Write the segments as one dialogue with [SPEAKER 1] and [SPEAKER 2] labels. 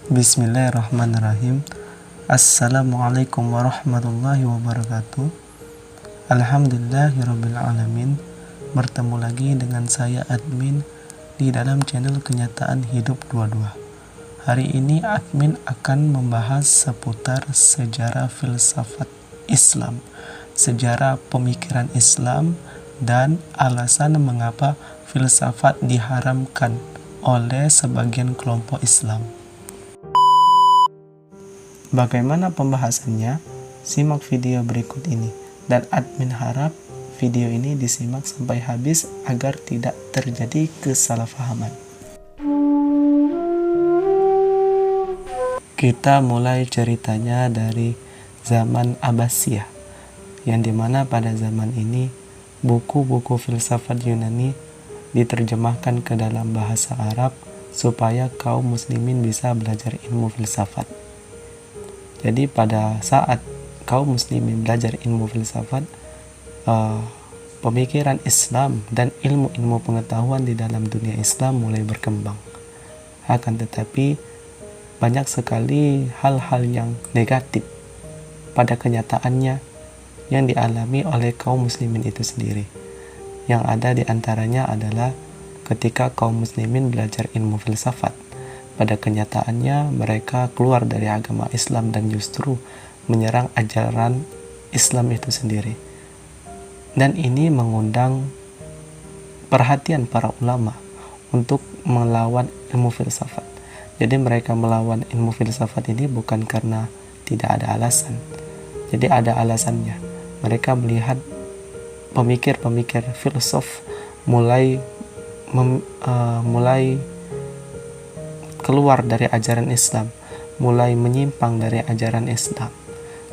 [SPEAKER 1] Bismillahirrahmanirrahim. Assalamualaikum warahmatullahi wabarakatuh. Alhamdulillahirrabbilalamin. Bertemu lagi dengan saya admin di dalam channel Kenyataan Hidup 22. Hari ini admin akan membahas seputar sejarah filsafat Islam, sejarah pemikiran Islam, dan alasan mengapa filsafat diharamkan oleh sebagian kelompok Islam. Bagaimana pembahasannya? Simak video berikut ini, dan admin harap video ini disimak sampai habis agar tidak terjadi kesalahpahaman. Kita mulai ceritanya dari zaman Abbasiyah, yang dimana pada zaman ini buku-buku filsafat Yunani diterjemahkan ke dalam bahasa Arab supaya kaum muslimin bisa belajar ilmu filsafat. Jadi pada saat kaum muslimin belajar ilmu filsafat, pemikiran Islam dan ilmu-ilmu pengetahuan di dalam dunia Islam mulai berkembang. Akan tetapi banyak sekali hal-hal yang negatif pada kenyataannya yang dialami oleh kaum muslimin itu sendiri. Yang ada di antaranya adalah ketika kaum muslimin belajar ilmu filsafat, pada kenyataannya mereka keluar dari agama Islam dan justru menyerang ajaran Islam itu sendiri. Dan ini mengundang perhatian para ulama untuk melawan ilmu filsafat. Jadi mereka melawan ilmu filsafat ini bukan karena tidak ada alasan. Jadi ada alasannya. Mereka melihat pemikir-pemikir filsuf mulai keluar dari ajaran Islam, mulai menyimpang dari ajaran Islam.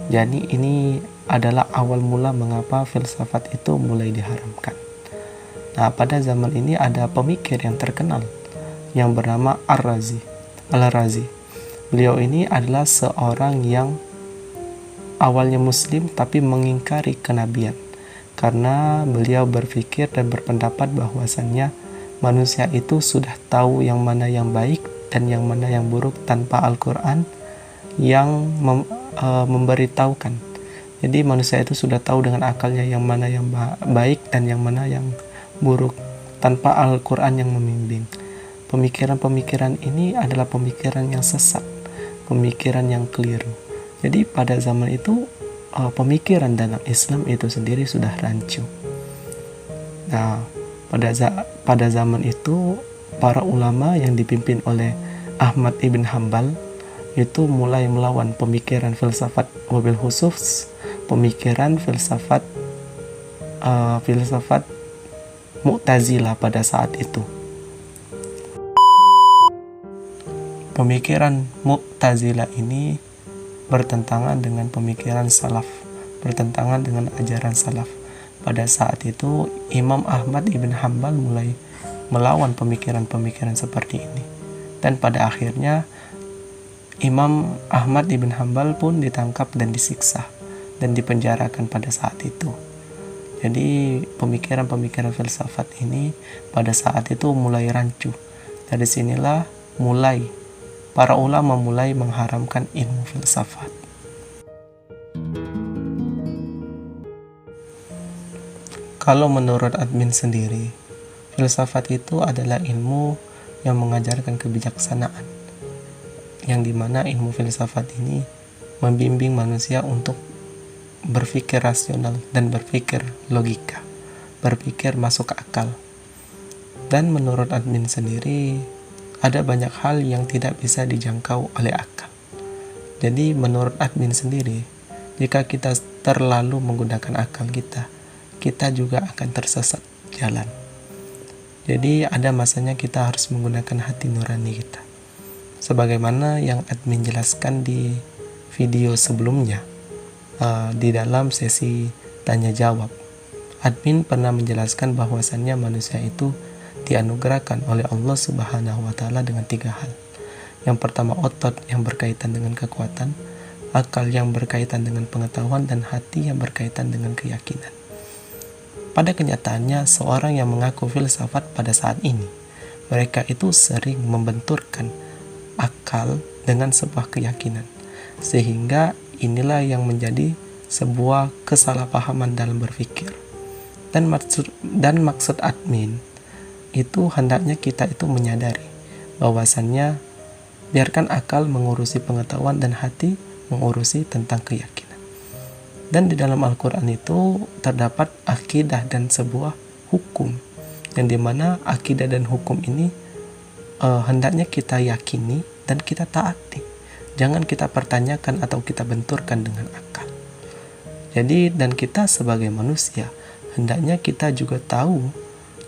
[SPEAKER 1] Jadi ini adalah awal mula mengapa filsafat itu mulai diharamkan. Nah, pada zaman ini ada pemikir yang terkenal yang bernama Al-Razi. Beliau ini adalah seorang yang awalnya muslim tapi mengingkari kenabian, karena beliau berpikir dan berpendapat bahwasannya manusia itu sudah tahu yang mana yang baik dan yang mana yang buruk tanpa Al-Quran yang memberitahukan. Jadi manusia itu sudah tahu dengan akalnya yang mana yang baik dan yang mana yang buruk tanpa Al-Quran yang membimbing. Pemikiran-pemikiran ini adalah pemikiran yang sesat, pemikiran yang keliru. Jadi pada zaman itu pemikiran dalam Islam itu sendiri sudah rancu. Nah, pada zaman itu para ulama yang dipimpin oleh Ahmad ibn Hanbal itu mulai melawan pemikiran filsafat, wabil khusus pemikiran filsafat Mu'tazilah pada saat itu. Pemikiran Mu'tazilah ini bertentangan dengan pemikiran salaf, bertentangan dengan ajaran salaf. Pada saat itu Imam Ahmad ibn Hanbal mulai melawan pemikiran-pemikiran seperti ini. Dan pada akhirnya Imam Ahmad ibn Hanbal pun ditangkap dan disiksa dan dipenjarakan pada saat itu. Jadi pemikiran-pemikiran filsafat ini pada saat itu mulai rancu. Dari sinilah mulai para ulama mulai mengharamkan ilmu filsafat. Kalau menurut admin sendiri, filsafat itu adalah ilmu yang mengajarkan kebijaksanaan, yang dimana ilmu filsafat ini membimbing manusia untuk berpikir rasional dan berpikir logika, berpikir masuk akal. Dan menurut admin sendiri, ada banyak hal yang tidak bisa dijangkau oleh akal. Jadi menurut admin sendiri, jika kita terlalu menggunakan akal kita juga akan tersesat jalan. Jadi ada masanya kita harus menggunakan hati nurani kita. Sebagaimana yang admin jelaskan di video sebelumnya, di dalam sesi tanya jawab, admin pernah menjelaskan bahwasannya manusia itu dianugerahkan oleh Allah Subhanahu wa Ta'ala dengan 3 hal. Yang pertama, otot yang berkaitan dengan kekuatan, akal yang berkaitan dengan pengetahuan, dan hati yang berkaitan dengan keyakinan. pada kenyataannya seorang yang mengaku filsafat pada saat ini, mereka itu sering membenturkan akal dengan sebuah keyakinan. Sehingga inilah yang menjadi sebuah kesalahpahaman dalam berpikir. Dan maksud admin itu hendaknya kita itu menyadari bahwasannya biarkan akal mengurusi pengetahuan dan hati mengurusi tentang keyakinan. Dan di dalam Al-Quran itu terdapat akidah dan sebuah hukum, yang dimana akidah dan hukum ini hendaknya kita yakini dan kita taati. Jangan kita pertanyakan atau kita benturkan dengan akal. Jadi, dan kita sebagai manusia hendaknya kita juga tahu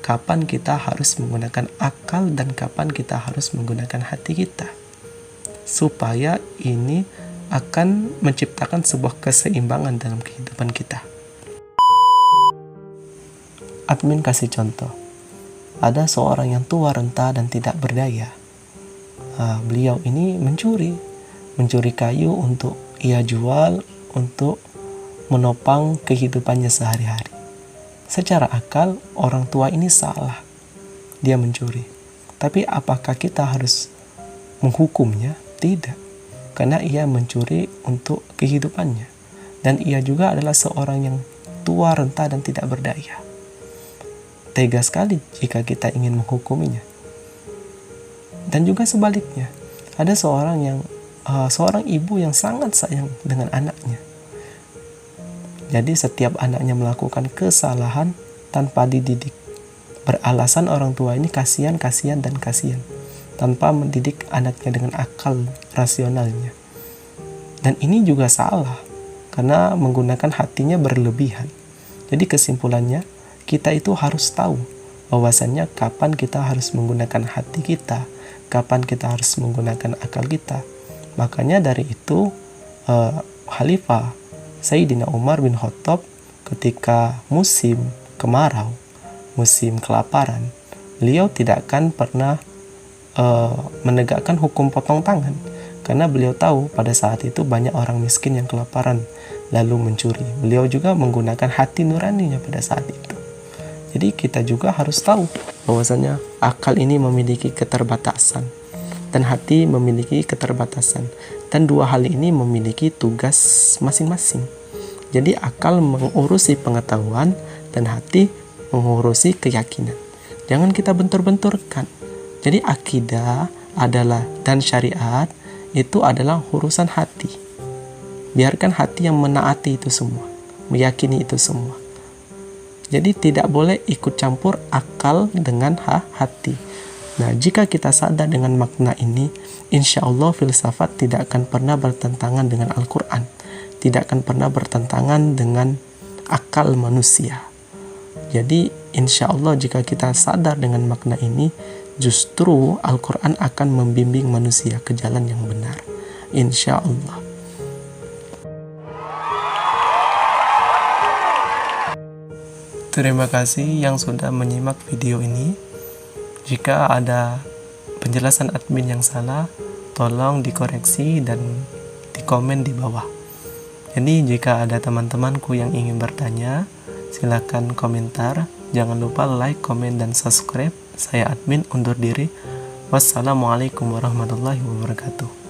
[SPEAKER 1] kapan kita harus menggunakan akal dan kapan kita harus menggunakan hati kita, supaya ini akan menciptakan sebuah keseimbangan dalam kehidupan kita. Admin kasih contoh. Ada seorang yang tua renta dan tidak berdaya. Beliau ini mencuri kayu untuk ia jual untuk menopang kehidupannya sehari-hari. Secara akal, orang tua ini salah. Dia mencuri. Tapi apakah kita harus menghukumnya? Tidak. Karena ia mencuri untuk kehidupannya. Dan ia juga adalah seorang yang tua, renta, dan tidak berdaya. Tega sekali jika kita ingin menghukuminya. Dan juga sebaliknya, ada seorang ibu yang sangat sayang dengan anaknya. Jadi setiap anaknya melakukan kesalahan tanpa dididik, beralasan orang tua ini kasihan, tanpa mendidik anaknya dengan akal rasionalnya. Dan ini juga salah, karena menggunakan hatinya berlebihan. Jadi kesimpulannya, kita itu harus tahu bahwasannya kapan kita harus menggunakan hati kita, kapan kita harus menggunakan akal kita. Makanya dari itu, Khalifah Sayyidina Umar bin Khattab ketika musim kemarau, musim kelaparan, beliau tidak akan pernah menegakkan hukum potong tangan, karena beliau tahu pada saat itu banyak orang miskin yang kelaparan lalu mencuri. Beliau juga menggunakan hati nuraninya pada saat itu. Jadi kita juga harus tahu bahwasanya akal ini memiliki keterbatasan dan hati memiliki keterbatasan, dan dua hal ini memiliki tugas masing-masing. Jadi akal mengurusi pengetahuan dan hati mengurusi keyakinan. Jangan kita bentur-benturkan. Jadi akidah adalah dan syariat itu adalah urusan hati. Biarkan hati yang menaati itu semua, meyakini itu semua. Jadi tidak boleh ikut campur akal dengan hati. Nah, jika kita sadar dengan makna ini, insya Allah filsafat tidak akan pernah bertentangan dengan Al-Quran, tidak akan pernah bertentangan dengan akal manusia. Jadi insya Allah jika kita sadar dengan makna ini, justru Al-Quran akan membimbing manusia ke jalan yang benar. Insya Allah. Terima kasih yang sudah menyimak video ini. Jika ada penjelasan admin yang salah, tolong dikoreksi dan dikomen di bawah. Jadi jika ada teman-temanku yang ingin bertanya, silakan komentar. Jangan lupa like, komen, dan subscribe. Saya admin undur diri. Wassalamualaikum warahmatullahi wabarakatuh.